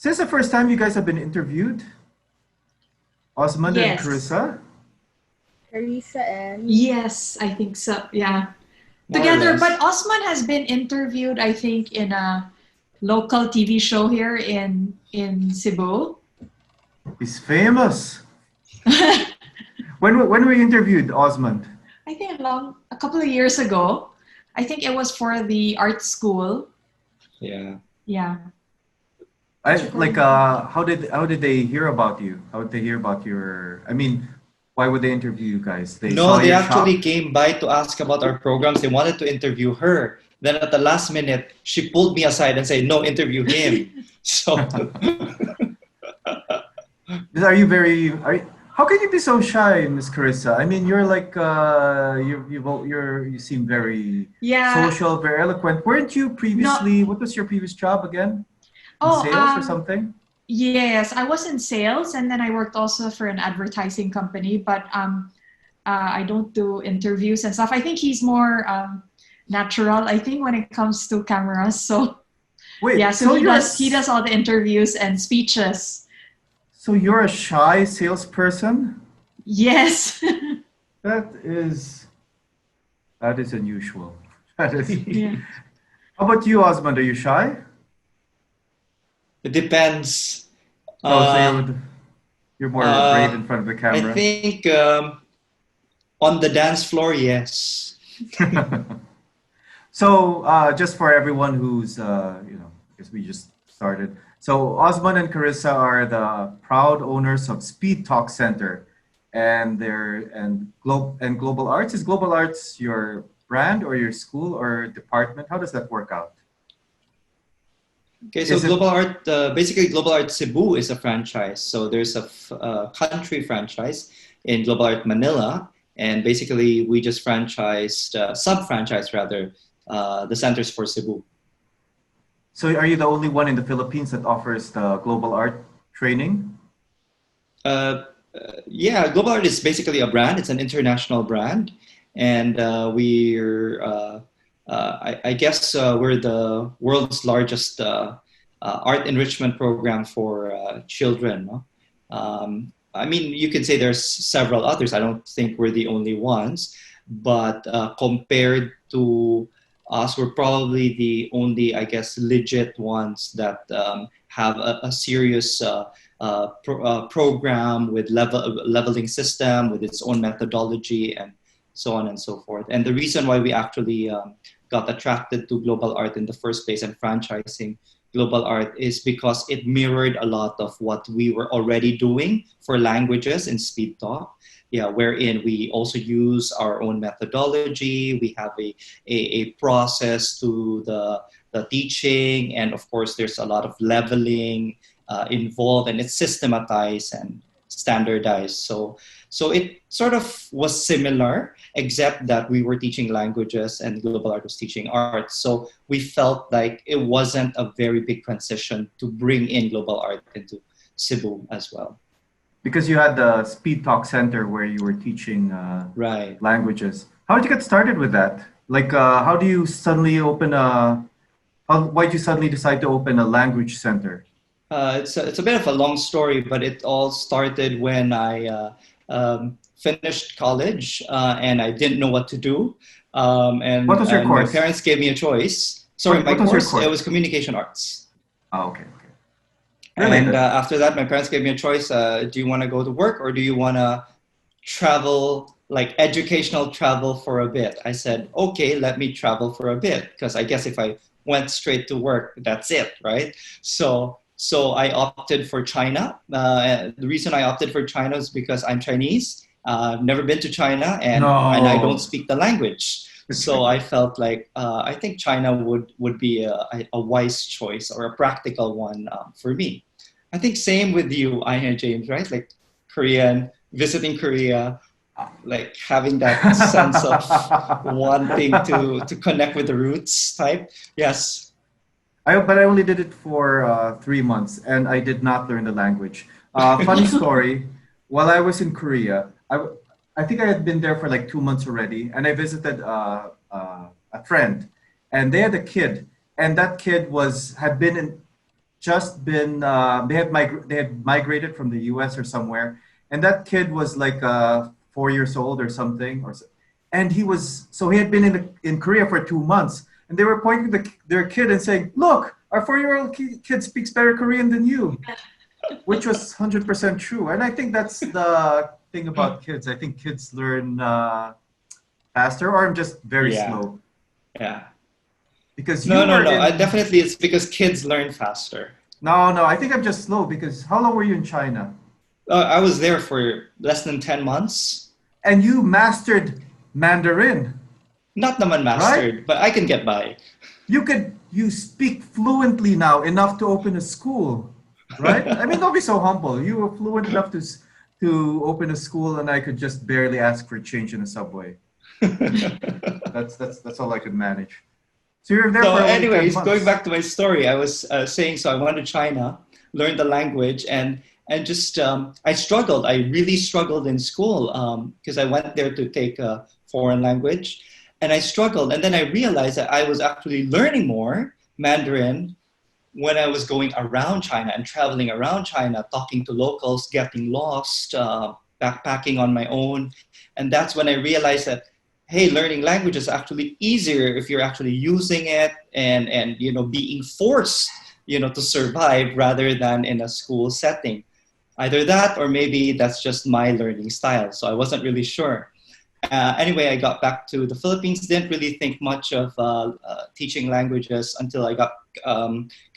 this the first time you guys have been interviewed? Osmund and Yes. Carissa? Carissa and... Yes, I think so. Yeah. More or Together, less. but Osman has been interviewed, I think, in a local TV show here in Cebu. He's famous. When were you interviewed, Osmund? I think a couple of years ago. I think it was for the art school. Yeah. Yeah. How did they hear about you? How did they hear about your? I mean, why would they interview you guys? They saw They your actually shop? came by to ask about our programs. They wanted to interview her. Then at the last minute, she pulled me aside and said, "No, interview him." So How can you be so shy, Miss Carissa? I mean, you're like you seem very social, very eloquent. Weren't you previously? What was your previous job again? In sales or something? Yes, I was in sales, and then I worked also for an advertising company. But I don't do interviews and stuff. I think he's more natural. I think when it comes to cameras. So wait, yeah, so he does all the interviews and speeches. So you're a shy salesperson? Yes. That is unusual. Yeah. How about you, Osmond? Are you shy? it depends. So you're more brave in front of the camera. I think on the dance floor, yes. So just for everyone who's because we just started. So Osmond and Carissa are the proud owners of SPEEDTALK Center, and Global Arts. Is Global Arts your brand or your school or department? How does that work out? Okay, so basically Global Art Cebu is a franchise. So there's a country franchise in Global Art Manila, and basically we just sub-franchise rather, the centers for Cebu. So are you the only one in the Philippines that offers the global art training? Yeah, Global Art is basically a brand. It's an international brand. And I guess we're the world's largest art enrichment program for children. No? I mean, you could say there's several others. I don't think we're the only ones. But compared to us, we're probably the only, I guess, legit ones that have a serious program with leveling system, with its own methodology, and so on and so forth. And the reason why we actually got attracted to Global Art in the first place and franchising Global Art is because it mirrored a lot of what we were already doing for languages in SpeedTalk. Yeah, wherein we also use our own methodology. We have a process to the teaching, and of course, there's a lot of leveling involved, and it's systematized and standardized. So it sort of was similar, except that we were teaching languages and Global Art was teaching art. So we felt like it wasn't a very big transition to bring in Global Art into Cebu as well. Because you had the SpeedTalk Center where you were teaching languages. How did you get started with that? Like, how do you suddenly why'd you suddenly decide to open a language center? It's a bit of a long story, but it all started when I finished college and I didn't know what to do. And what was your course? My parents gave me a choice. Sorry, my course, it was communication arts. Oh, okay. And after that, my parents gave me a choice. Do you want to go to work or do you want to travel, like educational travel for a bit? I said, okay, let me travel for a bit. Because I guess if I went straight to work, that's it, right? So I opted for China. The reason I opted for China is because I'm Chinese. I've never been to China and I don't speak the language. So I felt like I think China would be a wise choice or a practical one for me. I think same with you, Aya James, right? Like visiting Korea, like having that sense of wanting to connect with the roots type. Yes. But I only did it for 3 months and I did not learn the language. Funny story, while I was in Korea, I think I had been there for like 2 months already, and I visited a friend, and they had a kid, and that kid had been just been they had migrated from the U.S. or somewhere, and that kid was like 4 years old or something, and he had been in Korea for 2 months, and they were pointing their kid and saying, "Look, our 4-year-old kid speaks better Korean than you," which was 100% true. And I think that's the thing about kids. I think kids learn faster, or I'm just very Yeah, slow yeah. because No, you no, were no. in. Definitely, it's because kids learn faster. No, no, I think I'm just slow because how long were you in China? I was there for less than 10 months. And you mastered Mandarin, Not naman right? mastered, but I can get by. You speak fluently now enough to open a school, right? I mean, don't be so humble. You were fluent enough to open a school, and I could just barely ask for change in a subway. That's all I could manage. So you were there So, for only ten anyways, going months. back to my story, I was saying so I went to China, learned the language, and just I struggled. I really struggled in school because I went there to take a foreign language, and I struggled. And then I realized that I was actually learning more Mandarin when I was going around China and traveling around China, talking to locals, getting lost, backpacking on my own. And that's when I realized that, hey, learning language is actually easier if you're actually using it and being forced, to survive rather than in a school setting. Either that or maybe that's just my learning style. So I wasn't really sure. Anyway, I got back to the Philippines. Didn't really think much of teaching languages until I got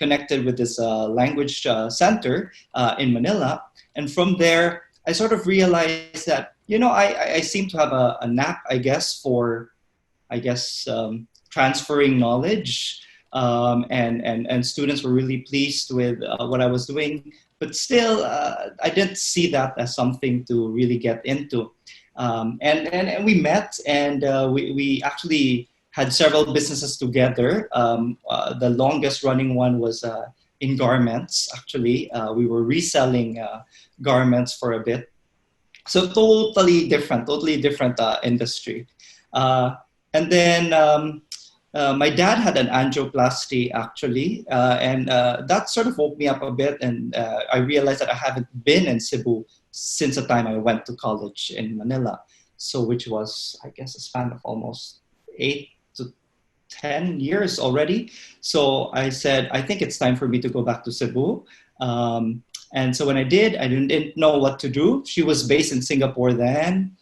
connected with this language center in Manila. And from there, I sort of realized that, I seem to have a knack, I guess, for, transferring knowledge. And students were really pleased with what I was doing. But still, I didn't see that as something to really get into. And we met and we actually had several businesses together. The longest running one was in garments, actually. We were reselling garments for a bit. So totally different industry. Uh, and then my dad had an angioplasty actually, and that sort of woke me up a bit. And I realized that I haven't been in Cebu since the time I went to college in Manila. So, which was, I guess, a span of almost 8 to 10 years already. So I said, I think it's time for me to go back to Cebu. And so when I did, I didn't know what to do. She was based in Singapore then.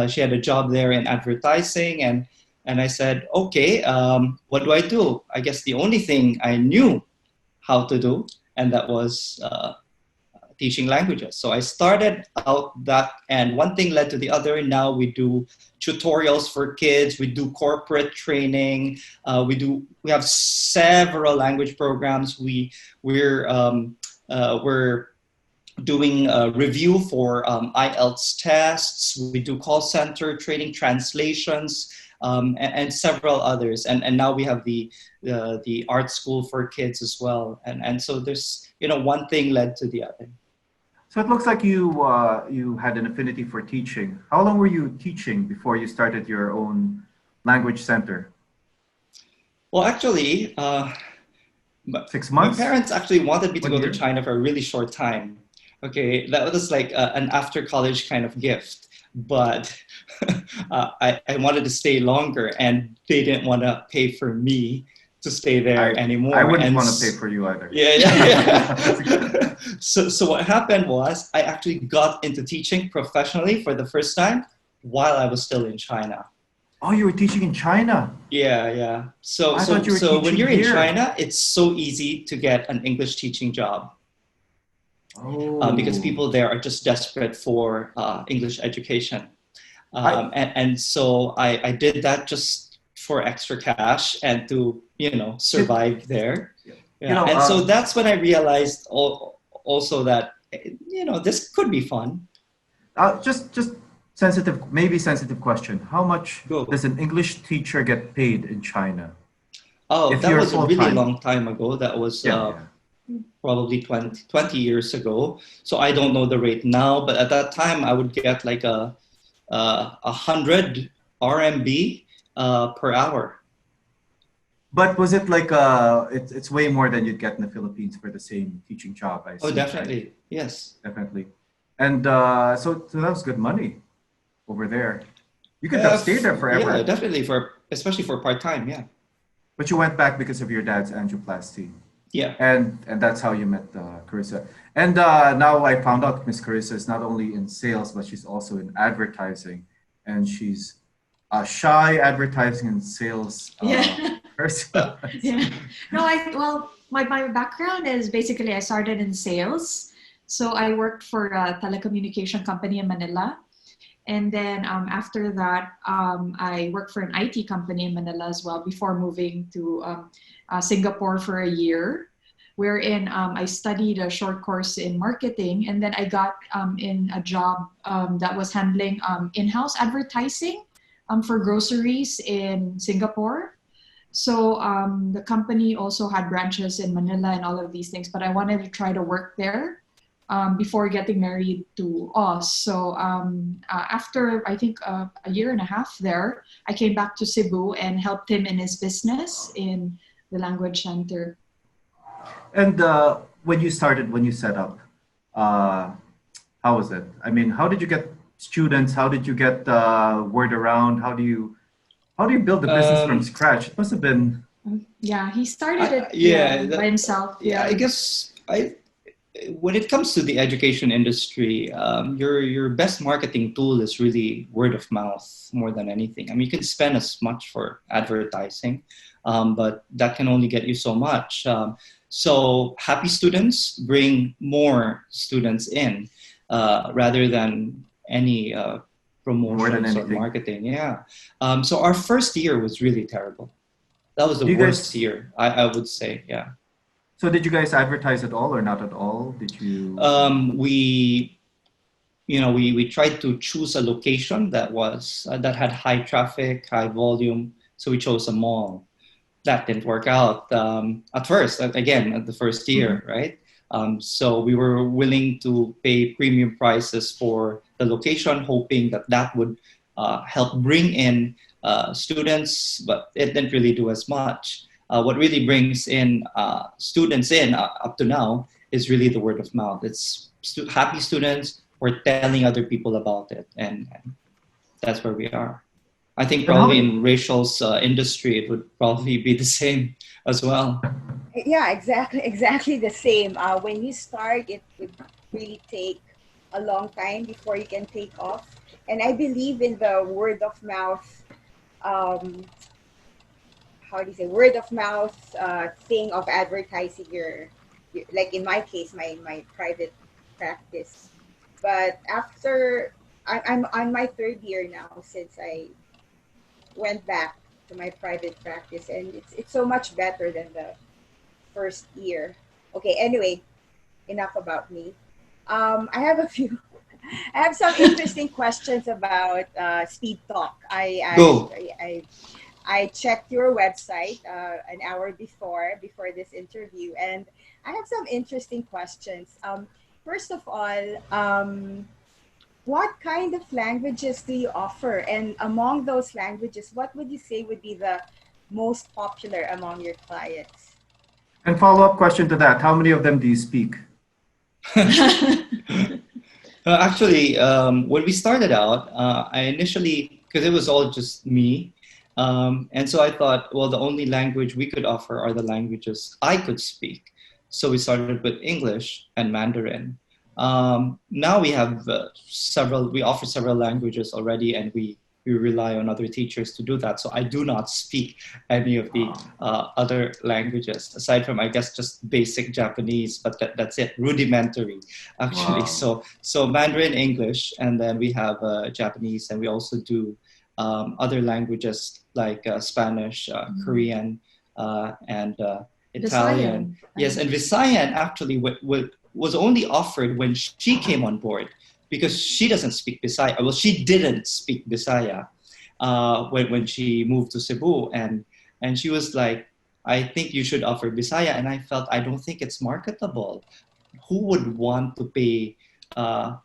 She had a job there in advertising. And I said, okay, what do I do? I guess the only thing I knew how to do, and that was teaching languages. So I started out that, and one thing led to the other. Now we do tutorials for kids. We do corporate training. We have several language programs. We're doing a review for IELTS tests. We do call center training, translations, and several others. And now we have the art school for kids as well. And so there's, one thing led to the other. So it looks like you had an affinity for teaching. How long were you teaching before you started your own language center? Well, actually, 6 my months? parents actually wanted me to 1 go to year? China for a really short time. Okay, that was like an after college kind of gift. But I wanted to stay longer, and they didn't want to pay for me to stay there I anymore. wouldn't And want to pay for you either. yeah, yeah. So what happened was I actually got into teaching professionally for the first time while I was still in China. Oh, you were teaching in China. Yeah, yeah. So I thought so you were so when teaching you're in here. China, it's so easy to get an English teaching job. Because Oh, people there are just desperate for English education. I And so I did that just for extra cash and to, you, survive there. you Yeah. know And so that's when I realized also that, this could be fun. just sensitive, maybe sensitive question. How much Go. does an English teacher get paid in China Oh, if that you're was a full really time? long time ago. That was Yeah, yeah. probably 20 years ago. So I don't know the rate now, but at that time I would get like a 100 RMB per hour. But was it like it's way more than you'd get in the Philippines for the same teaching job, I Oh, see, right? definitely. Yes. Definitely. And so that was good money over there. You could have Uh, stayed there yeah, forever, definitely especially for part-time. Yeah. but you went back because of your dad's angioplasty. Yeah. And that's how you met Carissa. And now I found out Miss Carissa is not only in sales, but she's also in advertising, and she's a shy advertising and sales Yeah. person. Yeah. No, my background is basically I started in sales. So I worked for a telecommunication company in Manila. And then after that, I worked for an IT company in Manila as well before moving to Singapore for a year, wherein I studied a short course in marketing. And then I got in a job that was handling in-house advertising for groceries in Singapore. So the company also had branches in Manila and all of these things, but I wanted to try to work there before getting married to Oz. So after I think a year and a half there, I came back to Cebu and helped him in his business in the language center. And when you started, when you set up, uh, how was it? I mean, how did you get students? How did you get word around? How do you build the business from Um, scratch? It must have been. Yeah, he started it yeah. by himself. Yeah. I Yeah. guess when it comes to the education industry, your best marketing tool is really word of mouth more than anything. I mean, you can spend as much for advertising, but that can only get you so much. So happy students bring more students in rather than any More than promotions or anything. marketing. Yeah. So our first year was really terrible. That was the Do you worst guys? year, I would say. Yeah. So did you guys advertise at all or not at all? Did you? We we tried to choose a location that was that had high traffic, high volume. So we chose a mall. That didn't work out at first. Again, at the first Mhm. year, right? So we were willing to pay premium prices for the location, hoping that that would help bring in students, but it didn't really do as much. What really brings in students in up to now is really the word of mouth. It's happy students were telling other people about it, and that's where we are. I think And how probably did? in Rachel's industry, it would probably be the same as well. Yeah, exactly the same. When you start, it would really take a long time before you can take off. And I believe in the word of mouth, um, how do you say, word of mouth thing of advertising like in my case, my private practice. But after I'm on my third year now since I went back to my private practice, and it's so much better than the first year. Okay, anyway, enough about me. I have a few. I have some interesting questions about Speed Talk. Go. I checked your website an hour before this interview, and I have some interesting questions. First of all, what kind of languages do you offer? And among those languages, what would you say would be the most popular among your clients? And follow-up question to that: how many of them do you speak? Actually, when we started out, I initially, because it was all just me, and so I thought, well, the only language we could offer are the languages I could speak. So we started with English and Mandarin. Now we have we offer several languages already, and we rely on other teachers to do that. So I do not speak any of the other languages, aside from, I guess, just basic Japanese, but that's it, rudimentary, actually. Wow. So Mandarin, English, and then we have Japanese, and we also do other languages like Spanish, Korean, and Italian. Visayan. Yes, and Visayan actually was only offered when she came on board because she doesn't speak Bisaya. Well, she didn't speak Bisaya when she moved to Cebu, and she was like, "I think you should offer Bisaya," and I felt I don't think it's marketable. Who would want to pay, or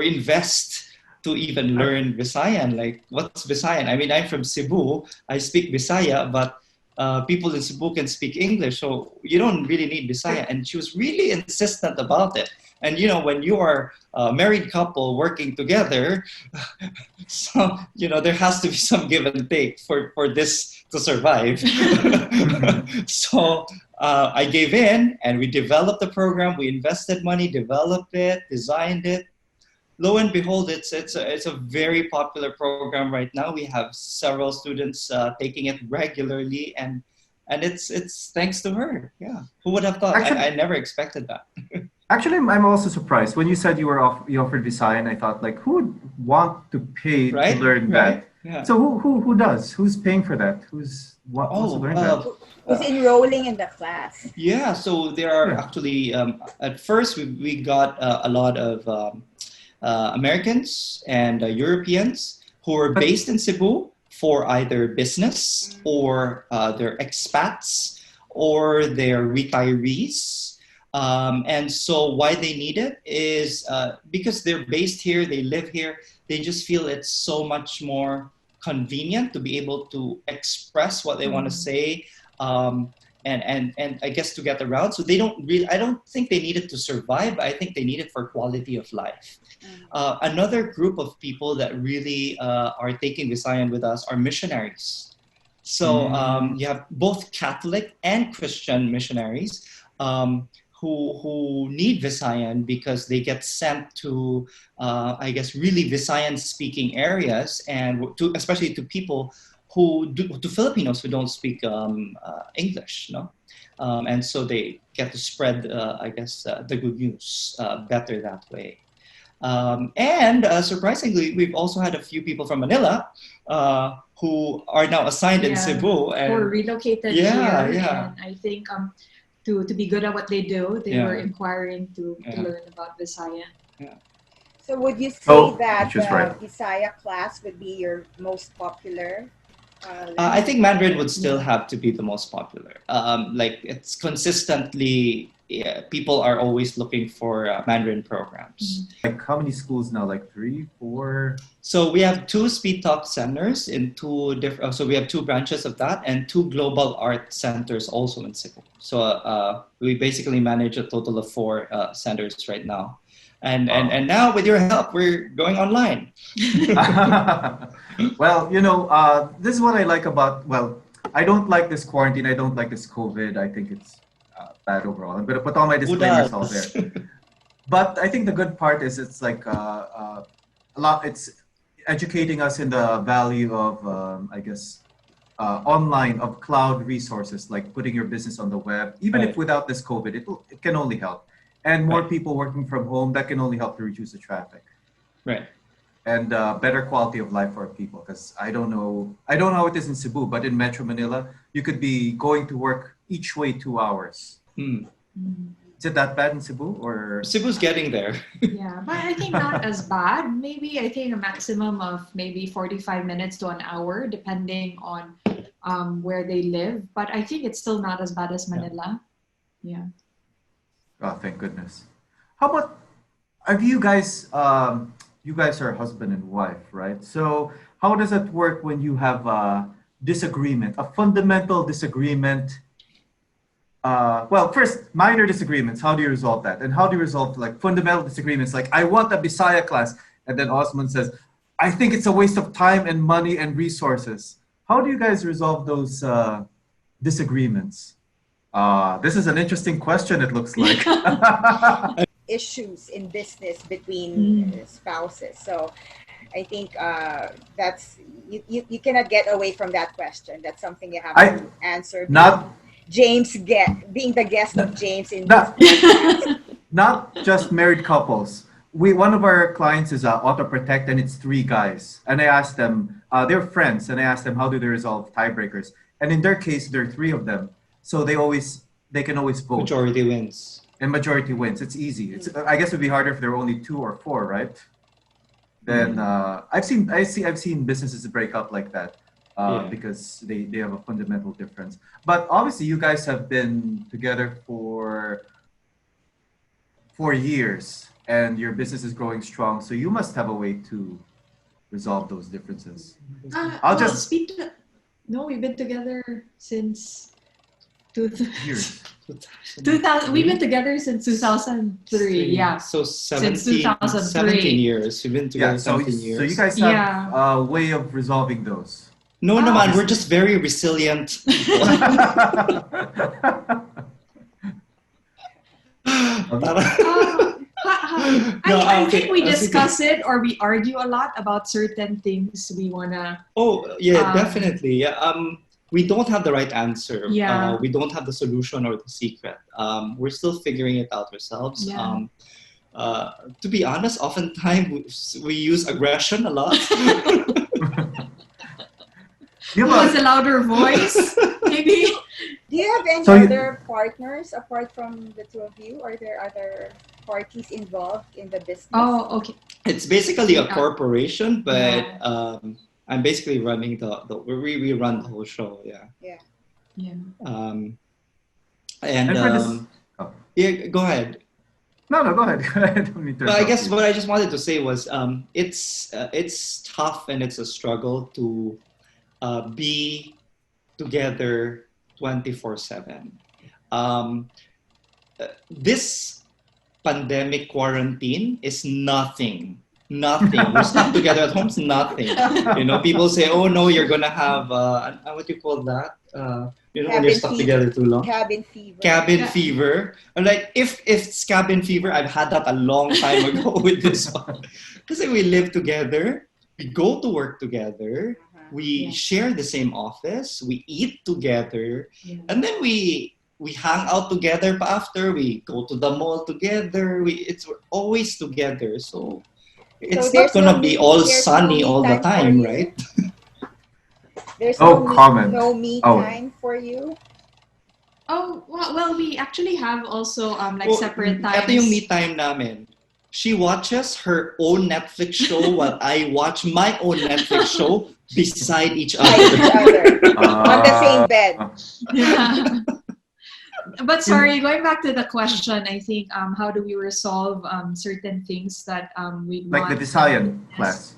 invest to even learn Visayan. Like, what's Visayan? I mean, I'm from Cebu. I speak Visaya, but people in Cebu can speak English, so you don't really need Visaya. And she was really insistent about it. And you know, when you are a married couple working together, so you know there has to be some give and take for this to survive. So I gave in, and we developed the program. We invested money, developed it, designed it. Lo and behold, it's a very popular program right now. We have several students taking it regularly, and it's thanks to her. Yeah, who would have thought? Actually, I never expected that. Actually, I'm also surprised when you said you offered Visayan. I thought like, who would want to pay to Right? learn Right? that? Yeah. So who does? Who's paying for that? Wants to learn that? Who's enrolling in the class? Yeah, so there are Yeah. actually, at first we got a lot of Americans and Europeans who are But- based in Cebu for either business or they're expats or they're retirees. And so why they need it is because they're based here, they live here, they just feel it's so much more convenient to be able to express what they want to say. And I guess to get around. So they don't really, I don't think they need it to survive, but I think they need it for quality of life. Another group of people that really are taking Visayan with us are missionaries. So you have both Catholic and Christian missionaries who need Visayan because they get sent to, I guess, really Visayan speaking areas, and to, especially to people to Filipinos who don't speak English, no? And so they get to spread, I guess, the good news better that way. And surprisingly, we've also had a few people from Manila who are now assigned in Cebu. And who relocated Yeah, here. yeah. And I think to be good at what they do, they Yeah. were inquiring to Yeah. learn about Visayan. So would you say Oh, that she's right. Visaya class would be your most popular? I think Mandarin would still have to be the most popular. Like it's consistently, people are always looking for Mandarin programs. Like how many schools now? Like 3, 4? So we have 2 Speed Talk centers in 2 different. So we have 2 branches of that and 2 global art centers also in Cebu. So we basically manage a total of 4 centers right now. And now with your help, we're going online. Well, this is what I like about, well, I don't like this quarantine. I don't like this COVID. I think it's bad overall. I'm going to put all my Who disclaimers out does? there. But I think the good part is it's like it's educating us in the value of, I guess, online, of cloud resources, like putting your business on the web. Even Right. if without this COVID, it can only help. And more Right. people working from home, that can only help to reduce the traffic. Right. And better quality of life for people, because I don't know how it is in Cebu, but in Metro Manila, you could be going to work each way 2 hours. Is it that bad in Cebu, or? Cebu's getting there. Yeah, but I think not as bad. Maybe I think a maximum of maybe 45 minutes to an hour, depending on where they live. But I think it's still not as bad as Manila. Yeah. Oh, thank goodness. How about, have you guys are husband and wife, right? So how does it work when you have a disagreement, a fundamental disagreement? Well, first, minor disagreements, how do you resolve that? And how do you resolve like fundamental disagreements? Like, I want a Bisaya class. And then Osmund says, I think it's a waste of time and money and resources. How do you guys resolve those disagreements? This is an interesting question, it looks like. Issues in business between spouses. So I think that's you cannot get away from that question. That's something you have to answer. Being the guest of James in this podcast. Not just married couples. One of our clients is Auto Protect, and it's 3 guys. And I asked them, they're friends, and I asked them how do they resolve tiebreakers. And in their case, there are 3 of them, so they can always vote. Majority wins. And majority wins. It's easy. I guess it'd be harder if there were only 2 or 4, right? Then I've seen businesses break up like that because they have a fundamental difference. But obviously, you guys have been together for 4 years, and your business is growing strong. So you must have a way to resolve those differences? No, we've been together since two, Years. 2000. We've been together since 2003. Yeah. So Since 17 2003. years. We've been Yeah, together so 17 years. so you guys have a way of resolving those. No, Oh. naman, we're just very resilient people. I think we discuss it or we argue a lot about certain things we wanna. Oh yeah, definitely. Yeah. We don't have the right answer. Yeah. We don't have the solution or the secret. We're still figuring it out ourselves. Yeah. To be honest, oftentimes we use aggression a lot. You Who has a louder voice? Maybe. Do you have any So other partners apart from the two of you? Are there other parties involved in the business? Oh, okay. It's basically a corporation, but Yeah. I'm basically running we run the whole show. Yeah. Yeah. And for this, Yeah, go ahead. no, go ahead. I don't mean to But I guess interrupt you. what I just wanted to say was it's tough and it's a struggle to be together 24/7. This pandemic quarantine is nothing. We're stuck together at home. It's nothing. You know, people say, "Oh no, you're gonna have what do you call that? You know, when you're stuck together too long." Cabin fever. Cabin fever. I'm like, if it's cabin fever, I've had that a long time ago with this one. Because we live together, we go to work together, we share the same office, we eat together, and then we hang out together after, we go to the mall together, we're always together. So it's not gonna be all sunny all the time, right? There's comment. no me time for you. Oh, well, we actually have also separate times. Ito yung me time namin. She watches her own Netflix show while I watch my own Netflix show beside each other. On the same bed. Yeah. But sorry, going back to the question, I think how do we resolve certain things that we Like want the Visayan class.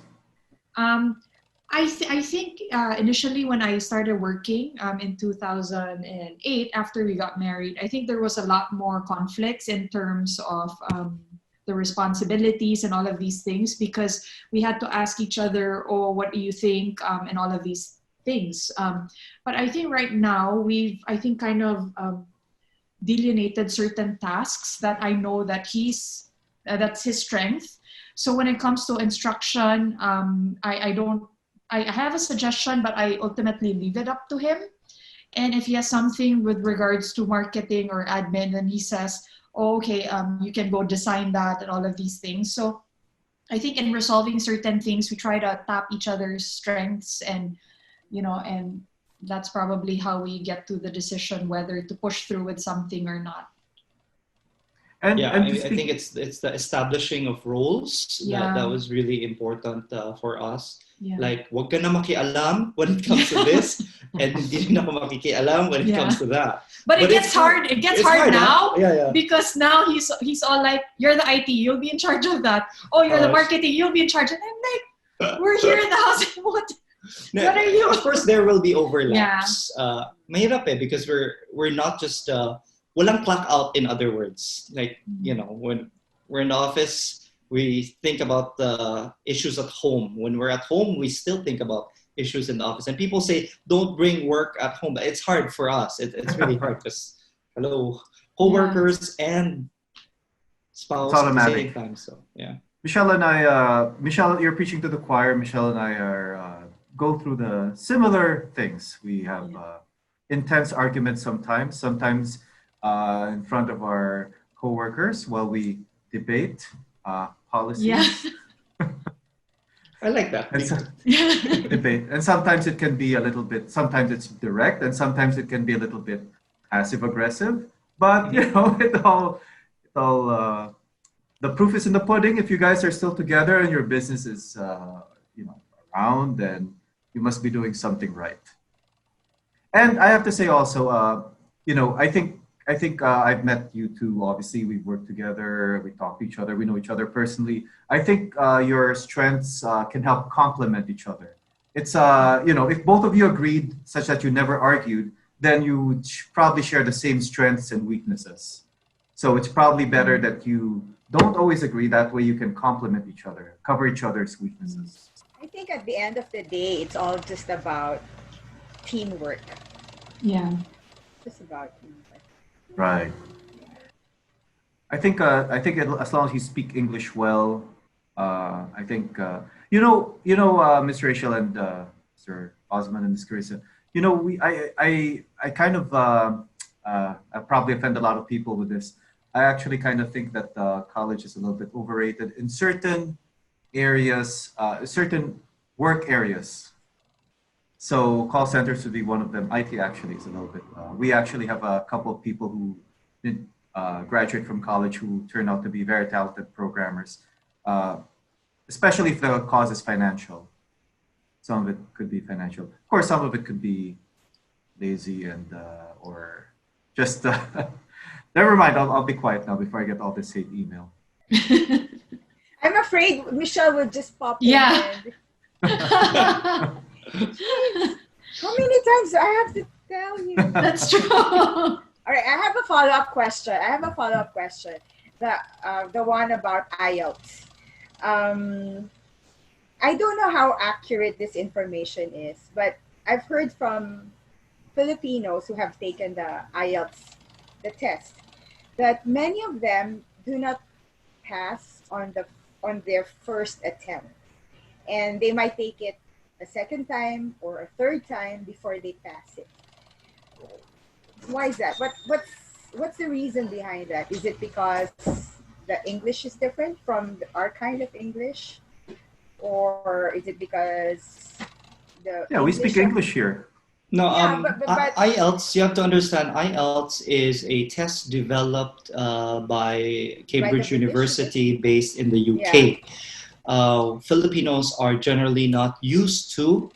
I think initially when I started working in 2008, after we got married, I think there was a lot more conflicts in terms of the responsibilities and all of these things, because we had to ask each other, oh, what do you think, and all of these things. But I think right now I think kind of delineated certain tasks that I know that that's his strength. So when it comes to instruction, I have a suggestion, but I ultimately leave it up to him. And if he has something with regards to marketing or admin, then he says, oh, okay, you can go design that and all of these things. So I think in resolving certain things, we try to tap each other's strengths, and that's probably how we get to the decision whether to push through with something or not. And, yeah, and I think it's the establishing of roles that was really important for us. Yeah. Like, wag ka na makialam when it comes to this, and hindi rin ako makikialam when it comes to that. But it gets hard. It gets hard now, because now he's all like, "You're the IT, you'll be in charge of that. Oh, you're the marketing, you'll be in charge." And I'm like, "We're here in the house. What are you?" Of course, there will be overlaps. Mahirap because we're not just walang clock out. In other words, like when we're in the office, we think about the issues at home. When we're at home, we still think about issues in the office. And people say, don't bring work at home. But it's hard for us. It's really hard because, co-workers and spouse at the same time. So, yeah. Michelle and I, Michelle, you're preaching to the choir. Michelle and I are go through the similar things. We have intense arguments sometimes in front of our co-workers while we debate policies. Yeah. I like that. Debate. And sometimes it can be a little bit, sometimes it's direct, and sometimes it can be a little bit passive aggressive. But it all the proof is in the pudding. If you guys are still together and your business is around, then you must be doing something right. And I have to say also, I think I've met you two. Obviously, we've worked together. We talk to each other. We know each other personally. I think your strengths can help complement each other. It's if both of you agreed, such that you never argued, then you would probably share the same strengths and weaknesses. So it's probably better that you don't always agree. That way, you can complement each other, cover each other's weaknesses. I think at the end of the day, it's all just about teamwork. Yeah. Just about teamwork. Right. I think as long as you speak English well, I think Miss Rachel and Sir Osmond and Miss Carissa. I kind of I probably offend a lot of people with this. I actually kind of think that college is a little bit overrated in certain areas, certain work areas. So call centers would be one of them. IT actually is a little bit. We actually have a couple of people who did graduate from college who turned out to be very talented programmers, uh, especially if the cause is financial. Some of it could be financial. Of course, some of it could be lazy and or just. Never mind. I'll be quiet now before I get all this hate email. I'm afraid Michelle would just pop Yeah. in. How many times do I have to tell you? That's true. All right, I have a follow-up question. The one about IELTS. I don't know how accurate this information is, but I've heard from Filipinos who have taken the IELTS, the test, that many of them do not pass on their first attempt, and they might take it a second time or a third time before they pass it. Why is that? What's the reason behind that? Is it because the English is different from our kind of English, or is it because the Yeah, we speak English here. No, Yeah, but IELTS, you have to understand, IELTS is a test developed by Cambridge British University based in the UK. Filipinos are generally not used to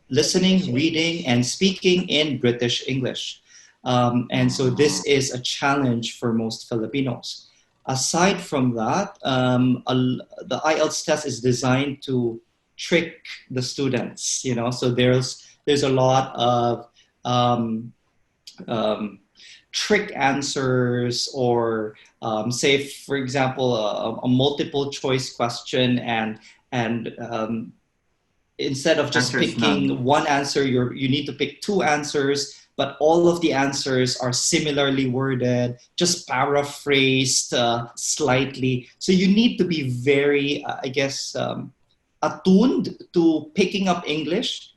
listening, British reading, English. and speaking in British English. And so this is a challenge for most Filipinos. Aside from that, the IELTS test is designed to trick the students, so there's a lot of trick answers, or say, for example, a multiple choice question, and instead of just Answer is picking none. one answer, you need to pick two answers, but all of the answers are similarly worded, just paraphrased slightly. So you need to be very, attuned to picking up English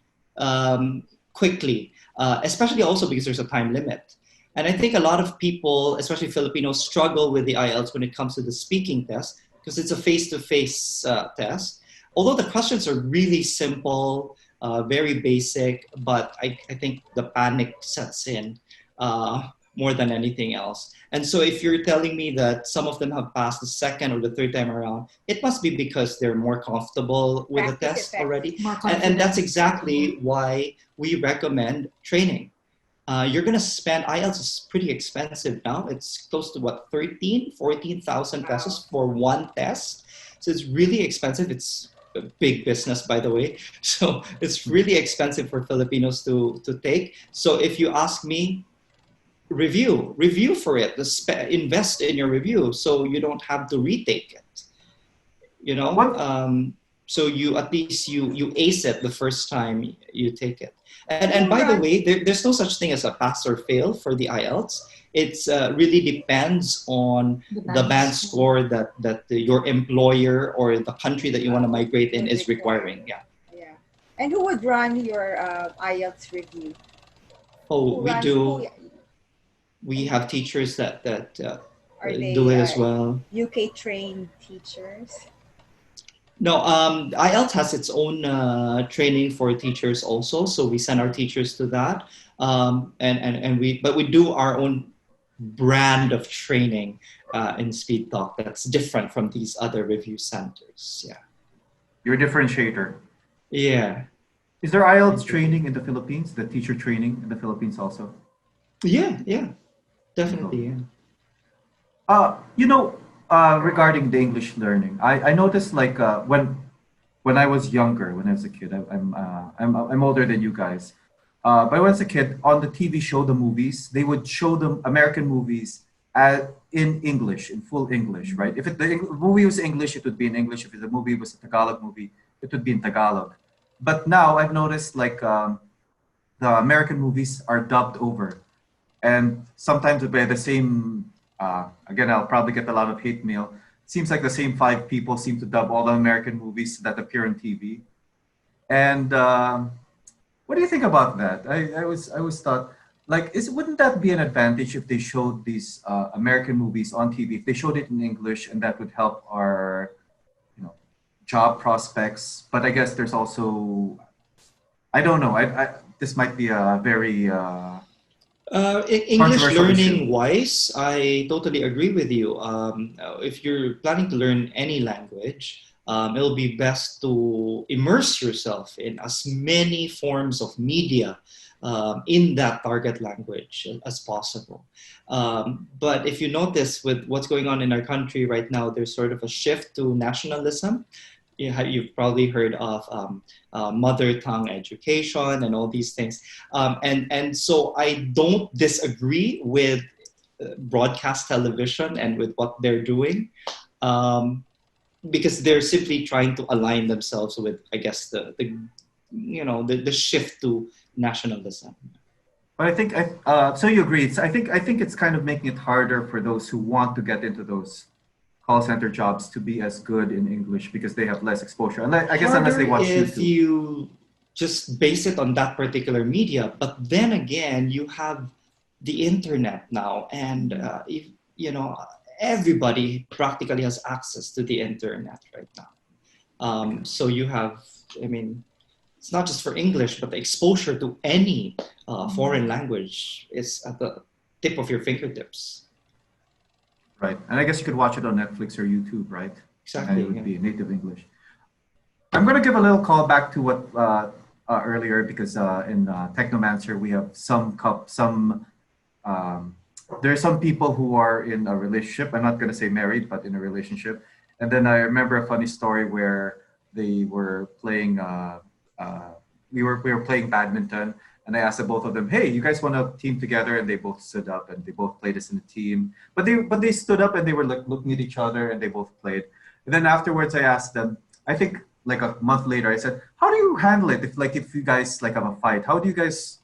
quickly, especially also because there's a time limit. And I think a lot of people, especially Filipinos, struggle with the IELTS when it comes to the speaking test, because it's a face-to-face test. Although the questions are really simple, very basic, but I think the panic sets in more than anything else. And so if you're telling me that some of them have passed the second or the third time around, it must be because they're more comfortable with the Practice test effect. already. More And that's confidence. exactly why we recommend training. You're going to spend, IELTS is pretty expensive now. It's close to what, 14,000 pesos for one test. So it's really expensive. It's a big business, by the way. So it's really expensive for Filipinos to take. So if you ask me, review for it, invest in your review so you don't have to retake it. So you at least you ace it the first time you take it. And by the way, there's no such thing as a pass or fail for the IELTS. It's really depends on the band score that your employer or the country that you want to migrate in is requiring. Yeah. And who would run your IELTS review? Oh, we do. We have teachers that are they, do it as well. UK trained teachers? No, IELTS has its own training for teachers also, so we send our teachers to that, and we do our own brand of training in Speed Talk that's different from these other review centers. Yeah, Your differentiator. Yeah. Is there IELTS training in the Philippines? The teacher training in the Philippines also? Yeah. Definitely. Yeah. You know, regarding the English learning, I noticed like when I was younger, when I was a kid, I'm older than you guys. But when I was a kid, on the TV show, the movies, they would show the American movies in English, in full English, right? If the movie was English, it would be in English. If the movie was a Tagalog movie, it would be in Tagalog. But now I've noticed like the American movies are dubbed over, and sometimes by the same. Again, I'll probably get a lot of hate mail. Seems like the same five people seem to dub all the American movies that appear on TV. And what do you think about that? I was thought like is wouldn't that be an advantage if they showed these American movies on TV? If they showed it in English, and that would help our you know job prospects. But I guess there's also I don't know. This might be a very English controversial learning issue. wise, I totally agree with you. If you're planning to learn any language, it'll be best to immerse yourself in as many forms of media in that target language as possible. But if you notice with what's going on in our country right now, there's sort of a shift to nationalism. You've probably heard of mother tongue education and all these things. And so I don't disagree with broadcast television and with what they're doing, because they're simply trying to align themselves with, I guess, the shift to nationalism. But I think so. You agree? I think it's kind of making it harder for those who want to get into those call center jobs to be as good in English because they have less exposure. And I guess unless they Harder watch if YouTube. you just base it on that particular media, but then again, you have the internet now, and if, everybody practically has access to the internet right now. So you have, I mean, it's not just for English, but the exposure to any foreign language is at the tip of your fingertips. Right. And I guess you could watch it on Netflix or YouTube, right? And Exactly. it would Yeah. be native English. I'm going to give a little call back to what earlier because in Technomancer we have um, there are some people who are in a relationship. I'm not going to say married, but in a relationship. And then I remember a funny story where they were playing. We were playing badminton, and I asked the both of them, "Hey, you guys want to team together?" And they both stood up, and they both played as in a team. But they stood up, and they were like looking at each other, and they both played. And then afterwards, I asked them. I think like a month later, I said, "How do you handle it if you guys like have a fight? How do you guys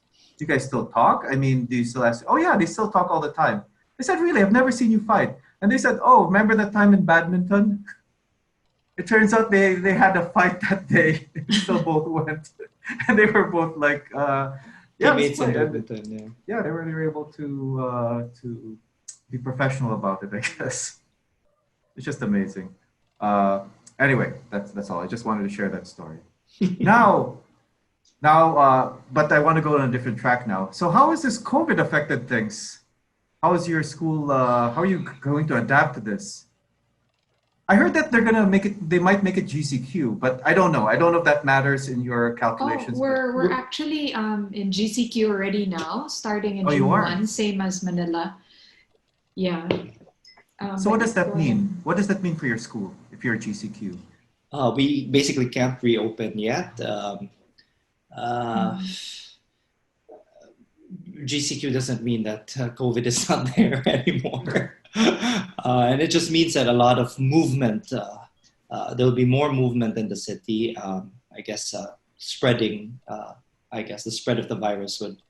still talk? I mean, do you still ask?" "Oh yeah, they still talk all the time." I said, "Really? I've never seen you fight." And they said, "Oh, remember that time in badminton?" It turns out they had a fight that day. They still both went, and they were both like, "Yeah, let's Teammates in play." And badminton. Yeah. yeah, they were able to be professional about it. I guess it's just amazing. Uh, anyway, that's all. I just wanted to share that story. Now, but I want to go on a different track now. So, how has this COVID affected things? How is your school? How are you going to adapt to this? I heard that they're gonna make it. They might make it GCQ, but I don't know. I don't know if that matters in your Oh, calculations. But we're actually in GCQ already now, starting in oh, you June are. 1, same as Manila. Yeah. So I what does think that mean? What does that mean for your school if you're GCQ? We basically can't reopen yet. Uh, mm, GCQ doesn't mean that COVID is not there anymore. And it just means that a lot of movement, there'll be more movement in the city. I guess spreading, I guess the spread of the virus would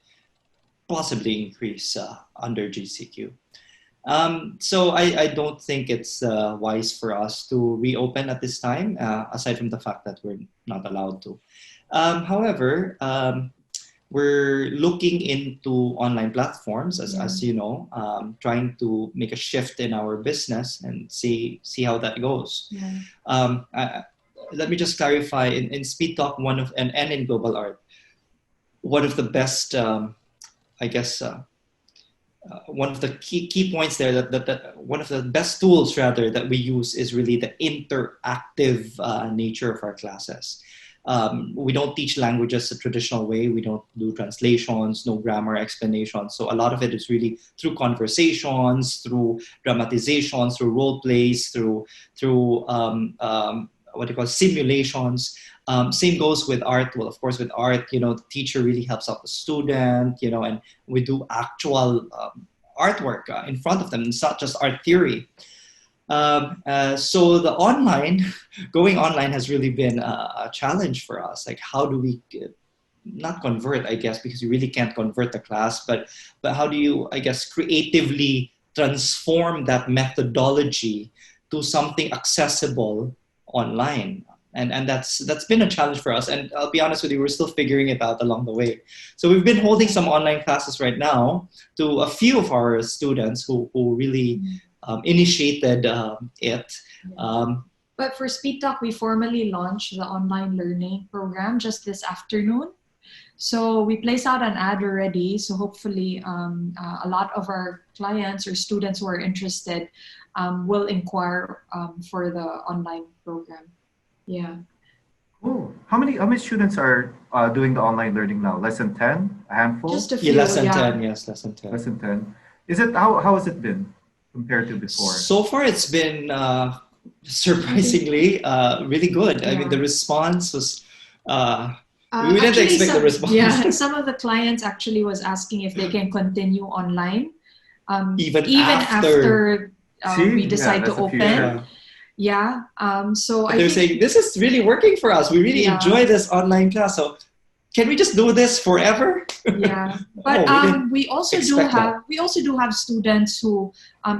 possibly increase under GCQ. So I don't think it's wise for us to reopen at this time, aside from the fact that we're not allowed to. However, we're looking into online platforms, as you know, trying to make a shift in our business and see how that goes. yeah. Let me just clarify in Speed Talk, and in Global Art, one of the best, I guess. One of the key points there that one of the best tools rather that we use is really the interactive nature of our classes. we don't teach languages the traditional way. We don't do translations, no grammar explanations. So a lot of it is really through conversations, through dramatizations, through role plays, through what do you call simulations. Same goes with art. Well, of course, with art, the teacher really helps out the student, and we do actual artwork in front of them. It's not just art theory. So the going online has really been a challenge for us. Like, how do we not convert, I guess, because you really can't convert the class, but how do you, I guess, creatively transform that methodology to something accessible online? And that's been a challenge for us. And I'll be honest with you, we're still figuring it out along the way. So we've been holding some online classes right now to a few of our students who really initiated it. But for Speed Talk, we formally launched the online learning program just this afternoon. So we placed out an ad already. So hopefully a lot of our clients or students who are interested will inquire for the online program. Yeah. Oh, how many students are doing the online learning now? Less than 10? A handful? Just a few. Less than 10, yes, less than 10. Less than 10. Is it how has it been compared to before? So far, it's been surprisingly really good. Yeah. I mean, the response was. We didn't expect the response. Yeah, some of the clients actually was asking if they can continue online, even after we decide to open. Yeah. So they're saying this is really working for us. We really enjoy this online class. So can we just do this forever? Yeah. But we also do have students who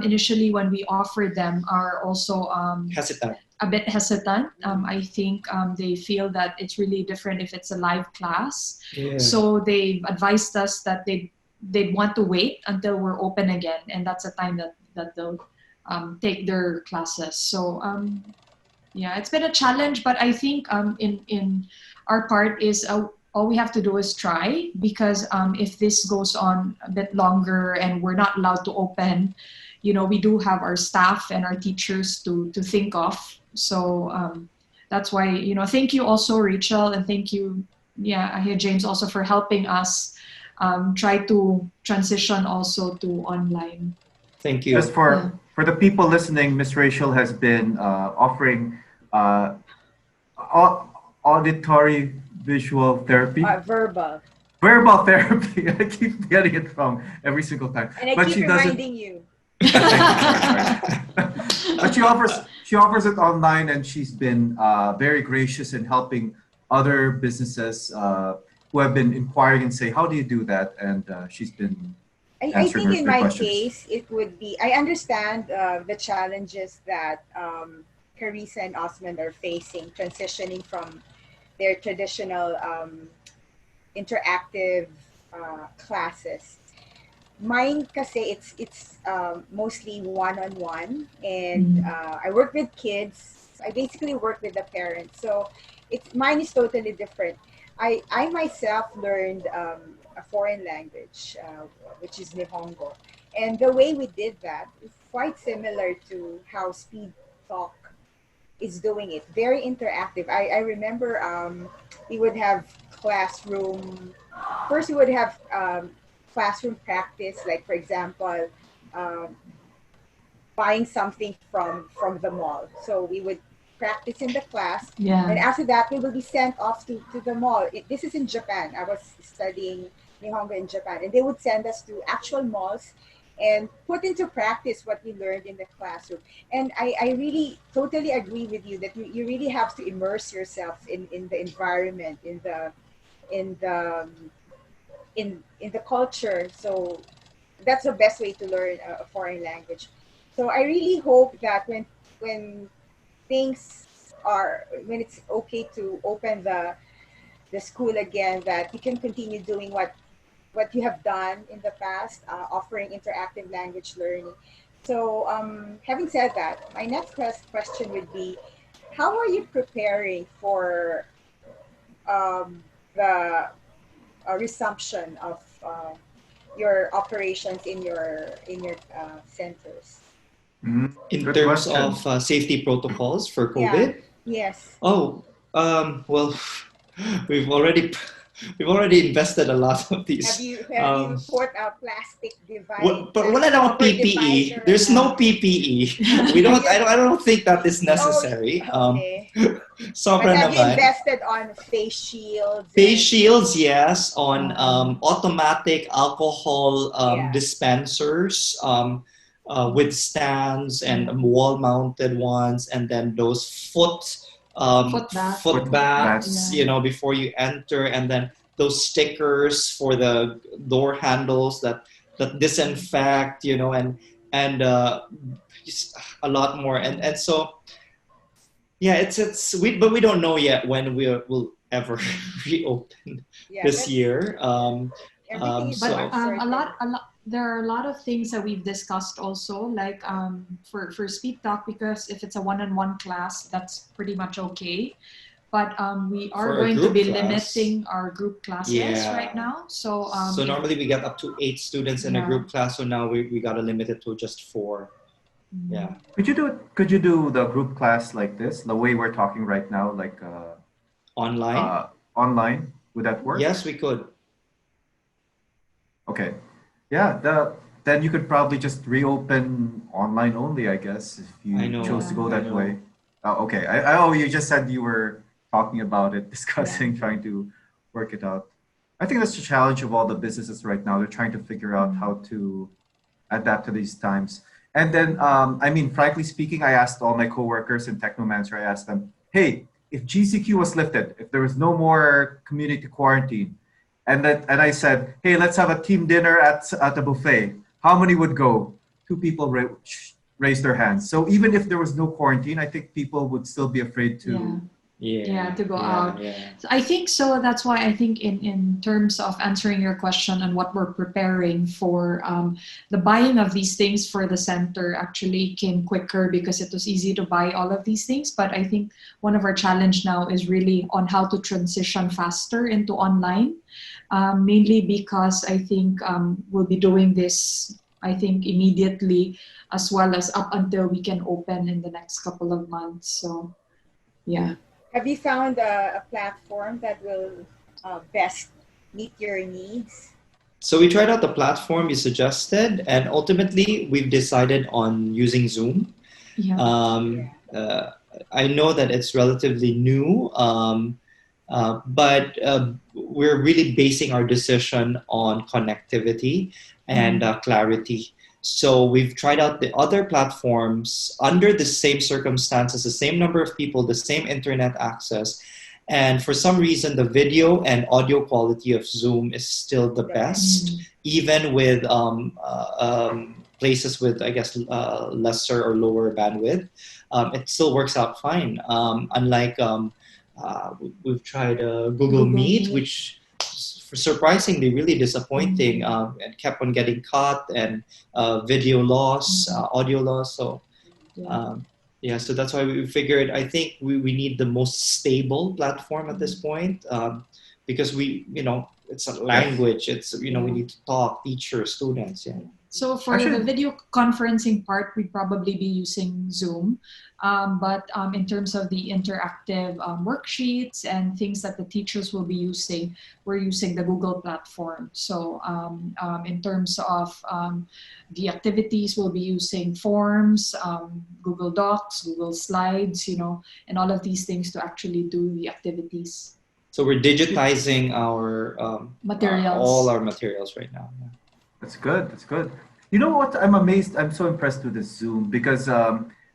initially when we offer them are also a bit hesitant. I think they feel that it's really different if it's a live class. Yeah. So they've advised us that they'd want to wait until we're open again, and that's a time that they'll take their classes. So yeah, it's been a challenge, but I think in our part is all we have to do is try, because if this goes on a bit longer and we're not allowed to open, we do have our staff and our teachers to think of. So that's why, thank you also, Rachel, and thank you, James, also for helping us try to transition also to online. Thank you. Just for the people listening, Miss Rachel has been offering auditory visual therapy. Verbal therapy. I keep getting it wrong every single time. And I keep reminding you. But she offers it online, and she's been very gracious in helping other businesses who have been inquiring and say, how do you do that? And she's been I think in my questions. case, it would be, I understand the challenges that Carissa and Osmund are facing, transitioning from their traditional interactive classes. Mine kasi it's mostly one-on-one, and I work with kids. I basically work with the parents, so mine is totally different. I myself learned a foreign language, which is Nihongo, and the way we did that is quite similar to how Speed Talk is doing it. Very interactive. I remember we would have classroom. First, we would have classroom practice, like for example, buying something from the mall. So we would practice in the class, and after that we will be sent off to the mall. This is in Japan. I was studying Nihongo in Japan, and they would send us to actual malls and put into practice what we learned in the classroom. And I really totally agree with you that you really have to immerse yourself in the environment, in the culture. So that's the best way to learn a foreign language. So I really hope that when it's okay to open the school again, that you can continue doing what you have done in the past, offering interactive language learning. So having said that, my next question would be, how are you preparing for the resumption of your operations in your centers? In Good terms question. of safety protocols for COVID? Yeah. Yes. Oh, well, we've already invested a lot of Have these. you Um, put a plastic device? but wala namang cover PPE. divider? There's no PPE. We don't. I don't think that is necessary. Oh, okay. Sobra But have you naman. invested on face shields? Face shields, yes. On Um, automatic alcohol Yeah. dispensers with stands and wall-mounted ones, and then those foot baths, Yeah. before you enter, and then those stickers for the door handles that disinfect, and just a lot more, and so yeah, but we don't know yet when will ever reopen Yeah, this year. everything is but so So uncertain. there are a lot of things that we've discussed also, like for Speed Talk, because if it's a one-on-one class, that's pretty much okay. But we are For a going to group be class, limiting our group classes yeah. right now. So So normally we get up to 8 students in a Yeah. group class. So now we got to limit it to just 4. Yeah. Could you do the group class like this, the way we're talking right now, like Online? online? Would that work? Yes, we could. Okay. Yeah, then you could probably just reopen online only, I guess, if you I know. chose to go I that know. way. Okay. Oh, you just said you were talking about it, discussing, trying to work it out. I think that's the challenge of all the businesses right now. They're trying to figure out how to adapt to these times. And then, I mean, frankly speaking, I asked all my coworkers in Technomancer, I asked them, hey, if GCQ was lifted, if there was no more community quarantine, and I said, hey, let's have a team dinner at a buffet. How many would go? 2 people raised their hands. So even if there was no quarantine, I think people would still be afraid to. To go out. Yeah. So I think so. That's why I think in terms of answering your question and what we're preparing for, the buying of these things for the center actually came quicker because it was easy to buy all of these things. But I think one of our challenge now is really on how to transition faster into online, mainly because I think we'll be doing this, I think, immediately, as well as up until we can open in the next couple of months. So, yeah. Have you found a platform that will best meet your needs? So we tried out the platform you suggested, and ultimately we've decided on using Zoom. Yeah. I know that it's relatively new, but we're really basing our decision on connectivity and clarity. So we've tried out the other platforms under the same circumstances, the same number of people, the same internet access. And for some reason, the video and audio quality of Zoom is still the best, even with places with, I guess, lesser or lower bandwidth. It still works out fine. Unlike we've tried Google Meet, which surprisingly really disappointing, and kept on getting cut, and video loss, audio loss. So so that's why we figured I think we need the most stable platform at this point, because it's a language. It's we need to talk, teachers, students. Yeah. So for the video conferencing part, we'd probably be using Zoom. But in terms of the interactive worksheets and things that the teachers will be using, we're using the Google platform. So in terms of the activities, we'll be using forms, Google Docs, Google Slides, and all of these things to actually do the activities. So we're digitizing our materials, all our materials right now. Yeah. That's good. That's good. You know what? I'm amazed. I'm so impressed with this Zoom because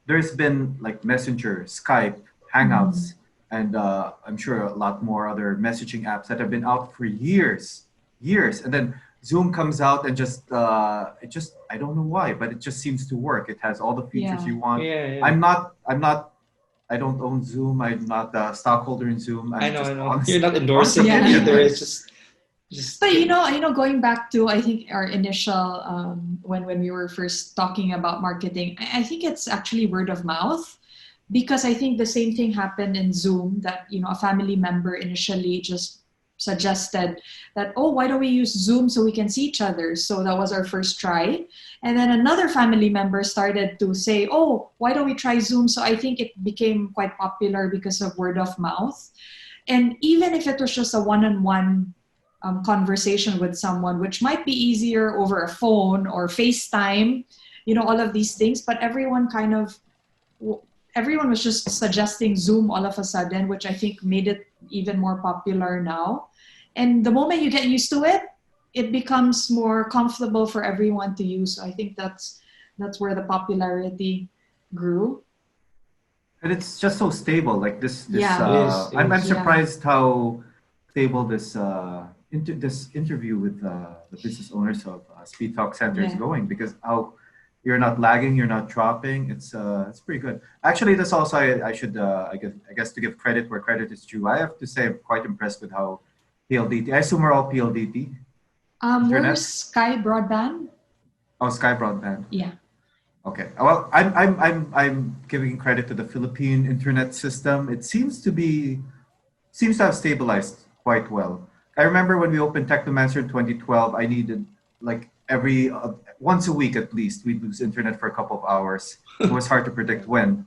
there's been like Messenger, Skype, Hangouts, and I'm sure a lot more other messaging apps that have been out for years. And then Zoom comes out and I don't know why, but it just seems to work. It has all the features you want. Yeah. I don't own Zoom. I'm not a stockholder in Zoom. I know. You're not endorsing it either. It's just. But going back to I think our initial when we were first talking about marketing, I think it's actually word of mouth, because I think the same thing happened in Zoom, that a family member initially just suggested that, oh, why don't we use Zoom so we can see each other? So that was our first try, and then another family member started to say, oh, why don't we try Zoom? So I think it became quite popular because of word of mouth. And even if it was just a one-on-one conversation with someone, which might be easier over a phone or FaceTime, all of these things, but everyone was just suggesting Zoom all of a sudden, which I think made it even more popular now. And the moment you get used to it, it becomes more comfortable for everyone to use. So I think that's where the popularity grew. And it's just so stable. Like this, Yeah. It I'm is. surprised how stable this this interview with the business owners of Speed Talk Center is Yeah. going, because how you're not lagging, you're not dropping. It's pretty good. Actually, this also I should I guess to give credit where credit is due. I have to say I'm quite impressed with how PLDT. I assume we're all PLDT. We're Internet? Sky Broadband. Oh, Sky Broadband. Yeah. Okay. Well, I'm giving credit to the Philippine internet system. It seems to have stabilized quite well. I remember when we opened Technomancer in 2012, I needed like every once a week at least we'd lose internet for a couple of hours. It was hard to predict when,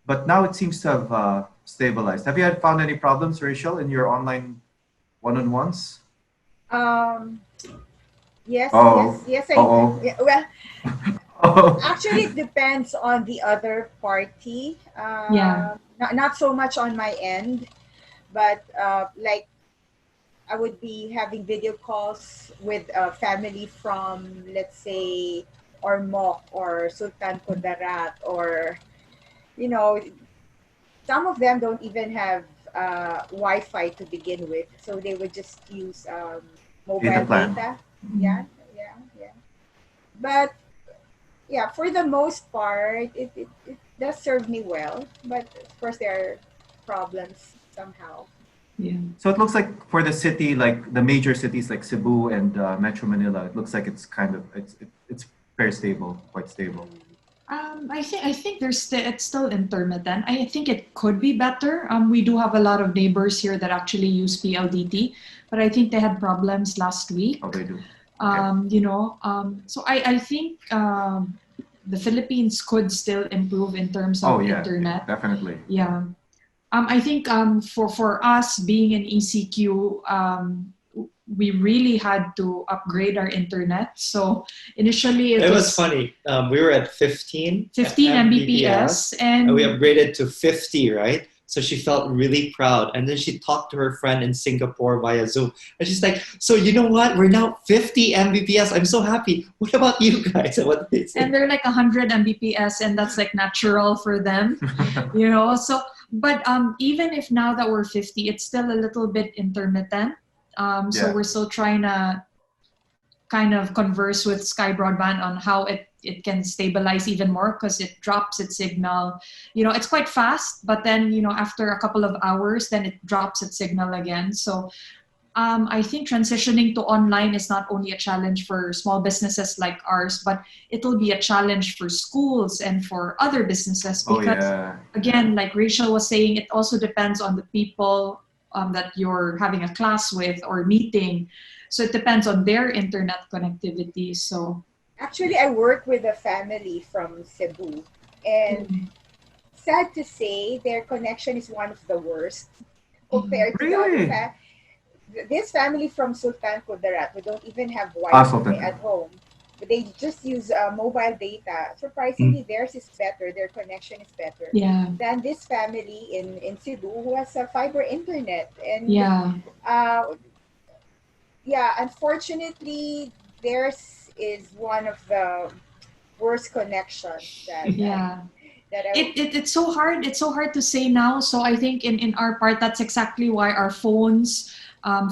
but now it seems to have stabilized. Have you found any problems, Rachel, in your online one-on-ones? Um, yes, Oh, yes, oh, yeah, well, oh. actually, it depends on the other party. Yeah. Not so much on my end, but like I would be having video calls with a family from, let's say, Ormoc or Sultan Kudarat, or, you know, some of them don't even have Wi-Fi to begin with, so they would just use Data mobile plan. data. Yeah, yeah. But yeah, for the most part, it does serve me well. But of course, there are problems somehow. Yeah. So it looks like for the city, like the major cities like Cebu and Metro Manila, it looks like it's kind of it's very stable, quite stable. I think it's still intermittent. I think it could be better. We do have a lot of neighbors here that actually use PLDT, but I think they had problems last week. Oh, they do. Okay. So I think the Philippines could still improve in terms Oh of yeah, internet. definitely. Yeah. I think for us being in ECQ, we really had to upgrade our internet. So initially It was funny. We were at 15 15 Mbps, and we and upgraded to 50, right? So she felt really proud. And then she talked to her friend in Singapore via Zoom. And she's like, so you know what? We're now 50 Mbps. I'm so happy. What about you guys? And what did they say? and they're like 100 Mbps, and that's like natural for them, So, but even if now that we're 50, it's still a little bit intermittent. So Yeah. we're still trying to kind of converse with Sky Broadband on how it can stabilize even more, because it drops its signal. It's quite fast, but then, after a couple of hours, then it drops its signal again. So I think transitioning to online is not only a challenge for small businesses like ours, but it'll be a challenge for schools and for other businesses, Oh because yeah. again, like Rachel was saying, it also depends on the people that you're having a class with or meeting. So it depends on their internet connectivity. So Actually, I work with a family from Cebu, and sad to say, their connection is one of the worst compared to the other Really? this family from Sultan Kudarat, we don't even have Sultan. Wi-Fi at home. But they just use mobile data. Surprisingly, theirs is better. Their connection is better yeah, than this family in Cebu who has a fiber internet. And yeah, uh, yeah, unfortunately, theirs is one of the worst connections yeah. that I It's so hard. It's so hard to say now. So I think in our part, that's exactly why our phones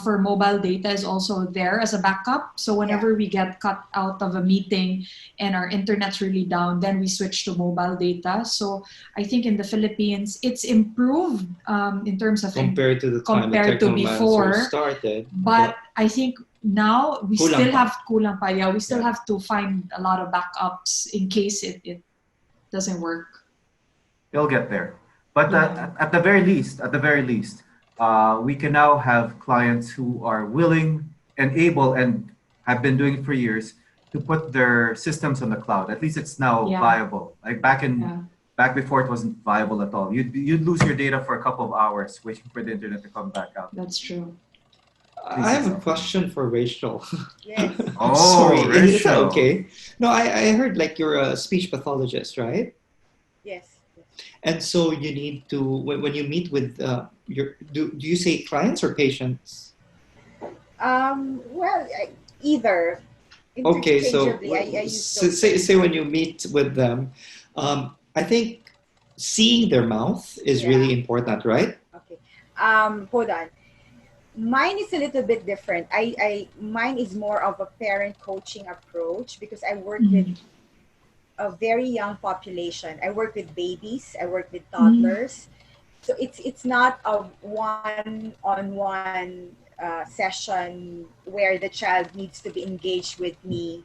for mobile data is also there as a backup. So whenever we get cut out of a meeting and our internet's really down, then we switch to mobile data. So I think in the Philippines, it's improved in terms of compared to the time compared the to Technomancer before. started. But I think now we Kulang still pa. have kulang pa. Yeah, we still Yeah. have to find a lot of backups in case it doesn't work. It'll get there. But Yeah. at the very least, we can now have clients who are willing and able and have been doing it for years to put their systems on the cloud. At least it's now Yeah. viable. Like back in Yeah. back before it wasn't viable at all. You'd lose your data for a couple of hours waiting for the internet to come back out. That's true. I have a question for Rachel. Yes. Oh, Sorry, is that Rachel. okay? No, I heard like you're a speech pathologist, right? Yes. And so you need to, when you meet with do you say clients or patients? Well, either Okay, so interchangeably. I use those say terms. when you meet with them, I think seeing their mouth is Yeah. really important, right? Okay. Hold on. Mine is a little bit different. Mine is more of a parent coaching approach because I work with a very young population. I work with babies. I work with toddlers. So it's not a one-on-one session where the child needs to be engaged with me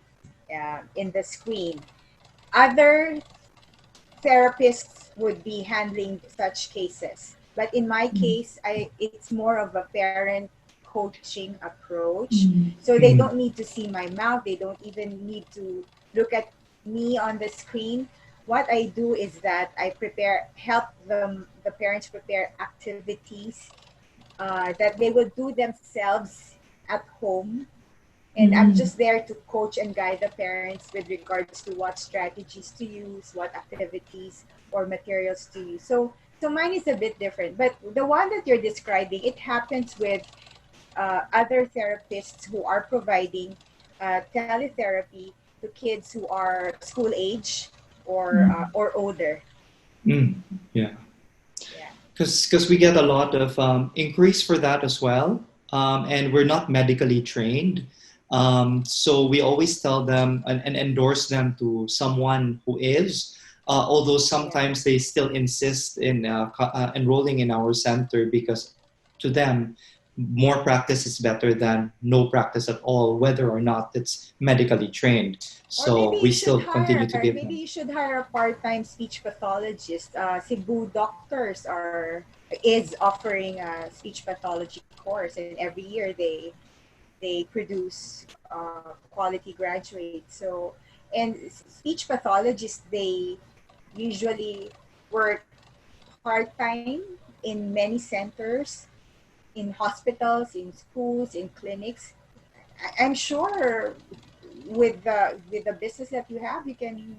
in the screen. Other therapists would be handling such cases, but in my case, it's more of a parent coaching approach. So they don't need to see my mouth. They don't even need to look at me on the screen. What I do is that I help the parents prepare activities that they will do themselves at home. And I'm just there to coach and guide the parents with regards to what strategies to use, what activities or materials to use. So mine is a bit different. But the one that you're describing, it happens with other therapists who are providing teletherapy to kids who are school age or older. Yeah. Yeah. Because we get a lot of inquiries for that as well, and we're not medically trained. So we always tell them and endorse them to someone who is, although sometimes they still insist in enrolling in our center because to them, more practice is better than no practice at all, whether or not it's medically trained. Or maybe So we still continue to give maybe them. you should hire a part-time speech pathologist. Cebu Doctors is offering a speech pathology course, and every year they produce quality graduates. So, and speech pathologists, they usually work part-time in many centers, in hospitals, in schools, in clinics. I'm sure with the business that you have, you can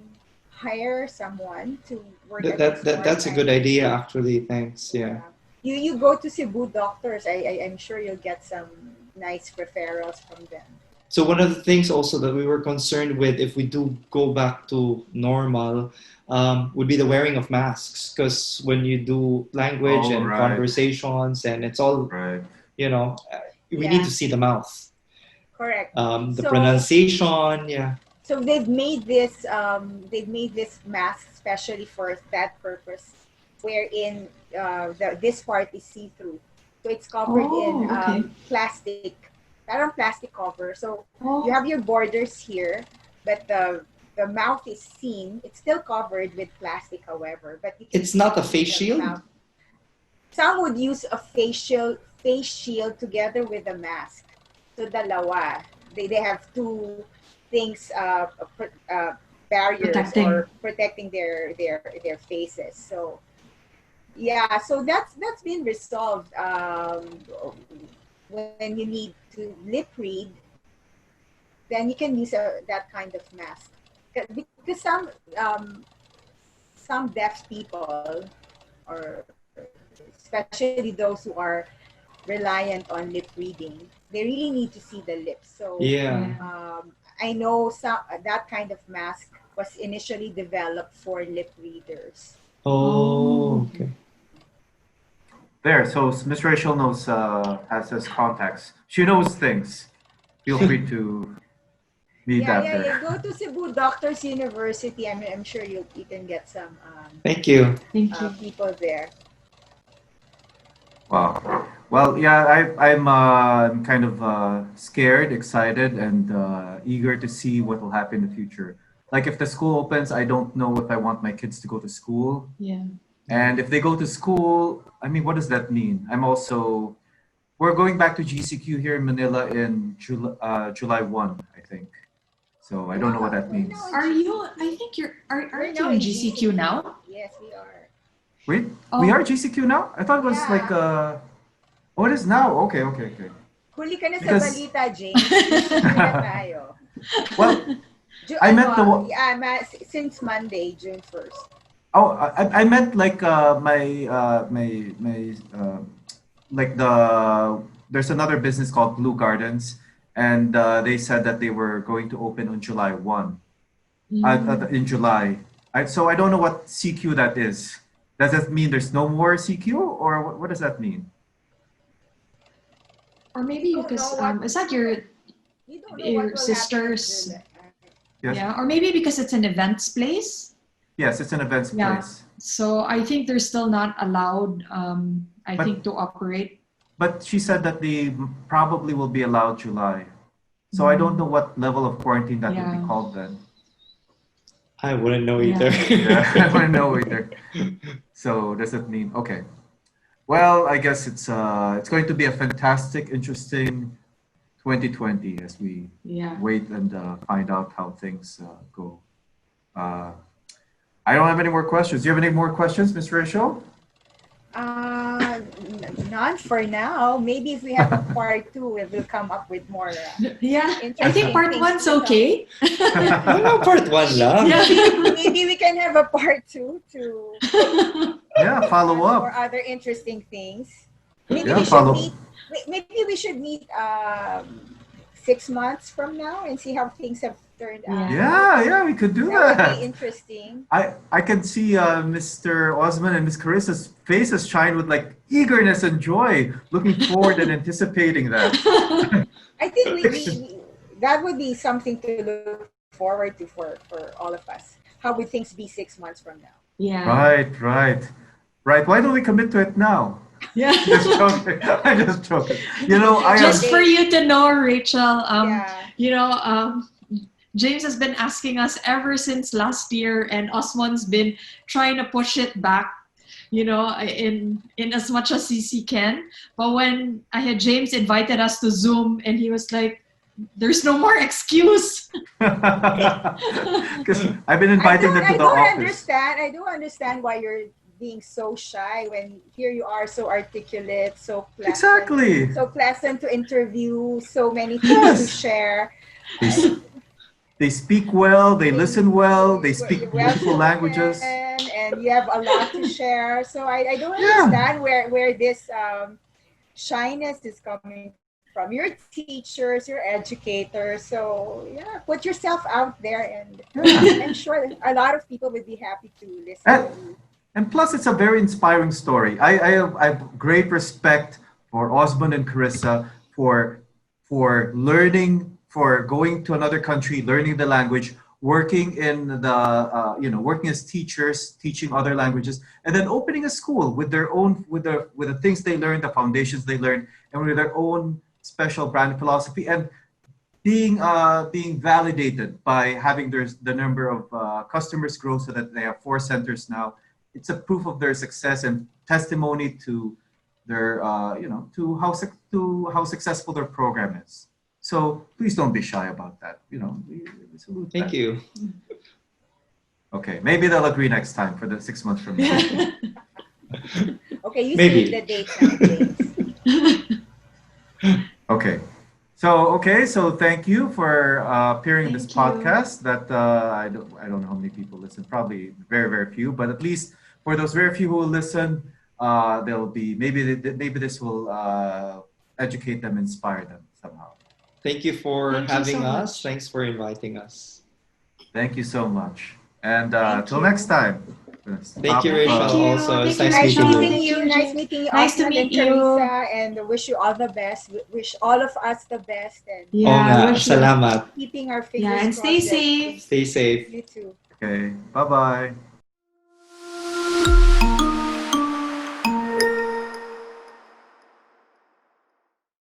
hire someone to work at least That's a good part-time. idea, actually. Thanks. Yeah. Yeah. You go to Cebu Doctors. I'm sure you'll get some nice referrals from them. So one of the things also that we were concerned with, if we do go back to normal, would be the wearing of masks. Because when you do language Oh, and right. conversations, and it's all, Right. we need Yeah, to see the mouth, correct. the So pronunciation. Yeah. so they've made this mask especially for that purpose, wherein this part is see-through. So it's covered in Oh, okay. plastic, parang plastic cover. So you Oh, have your borders here, but the mouth is seen. It's still covered with plastic, however, but you can It's not a see face the shield. mouth. Some would use a face shield together with a mask. So dalawa. They have two things barriers protecting. or protecting their faces. So yeah, so that's been resolved when you need to lip read, then you can use that kind of mask. Because some deaf people, or especially those who are reliant on lip reading, they really need to see the lips. So Yeah. I know that kind of mask was initially developed for lip readers. Oh, Oh, okay. There. So Miss Rachel knows has his contacts. She knows things. Feel free to meet Yeah, that yeah, yeah. there. Go to Cebu Doctors University. I'm sure you can get some Thank you. thank you. people there. Wow. Well, yeah, I'm kind of scared, excited, and eager to see what will happen in the future. Like if the school opens, I don't know if I want my kids to go to school. Yeah. And if they go to school, I mean, what does that mean? We're going back to GCQ here in Manila in July 1, I think. So I don't know what that means. Are you? I think aren't you in GCQ now? Yes, we are. Wait, Oh. we are GCQ now? I thought it was Yeah. like oh, it is now. Okay. Huli ka na sa Because- balita, James. GCQ na tayo. Well, I meant the since Monday, June 1st. oh, I meant like my like there's another business called Blue Gardens, and they said that they were going to open on July 1. In July. So I don't know what CQ that is. Does that mean there's no more CQ, or what does that mean? Or maybe Don't because know what- is that your You don't know Your what will sisters- happen. Yes. yeah? Or maybe because it's an events place. Yes, it's an events Yeah. place. So I think they're still not allowed. I But- think to operate. But she said that they probably will be allowed July. So I don't know what level of quarantine that would be Yeah. called then. I wouldn't know Yeah. either. Yeah, I want to know either. So does it mean okay? Well, I guess it's going to be a fantastic, interesting 2020 as we Yeah. wait and find out how things go. I don't have any more questions. Do you have any more questions, Ms. Rachel? None for now. Maybe if we have a part 2, we'll come up with more. Yeah. I Interesting think part things one's to talk. okay. Ano, part 1 lang. Yeah. Maybe we can have a part 2 to Yeah, follow for up. other interesting things. Maybe Yeah, we should follow- meet. Maybe we should meet 6 months from now and see how things have turned out. Yeah, we could do That would be that. interesting. I can see Mr. Osmund and Miss Carissa's faces shine with like eagerness and joy, looking forward and anticipating that. I think that would be something to look forward to for all of us. How would things be 6 months from now? Yeah. Right. Why don't we commit to it now? Yeah. Just joking. I'm just joking. You know, I Just am. for you to know, Rachel, Yeah. you know, James has been asking us ever since last year, and Osmund's been trying to push it back, you know, in as much as he can. But when I had James invited us to Zoom, and he was like, "There's no more excuse." Because I've been inviting them to the office. I do understand why you're being so shy when here you are, so articulate, so pleasant. Exactly. So pleasant to interview, so many things to Yes. share. They speak well, they listen well, they speak You're well multiple languages. spoken, and you have a lot to share. So I don't Yeah. understand where this shyness is coming from. You're teachers, you're educators, so yeah, put yourself out there, and Yeah. I'm sure that a lot of people would be happy to listen And- to you. And plus, it's a very inspiring story. I have great respect for Osmund and Carissa for learning, for going to another country, learning the language, working in the working as teachers, teaching other languages, and then opening a school with their own with the things they learned, the foundations they learned, and with their own special brand philosophy, and being validated by having the number of customers grow so that they have 4 centers now. It's a proof of their success and testimony to their to how successful their program is. So please don't be shy about that. We salute Thank that. you. Okay, maybe they'll agree next time for the 6 months from now. Okay, you Maybe. save the date now, James. Okay. So thank you for appearing in this Thank you. podcast. That I don't know how many people listen. Probably very, very few. But at least for those very few who will listen, they'll be maybe this will educate them, inspire them somehow. Thank you for Thank you having so us. much. Thanks for inviting us. Thank you so much. And Thank till you. next time. Thank you, Rachel. Thank you. Also, it's Thank nice you, Nice meeting Rachel. you. meeting you. Thank you, Nice meeting you, Nice to Osmund and meet you. Carissa, and wish you all the best. Wish all of us the best, and Oo nga, wish you- salamat. keeping our fingers Yeah, and stay crossed that safe. Stay safe. you too. Okay. Bye bye.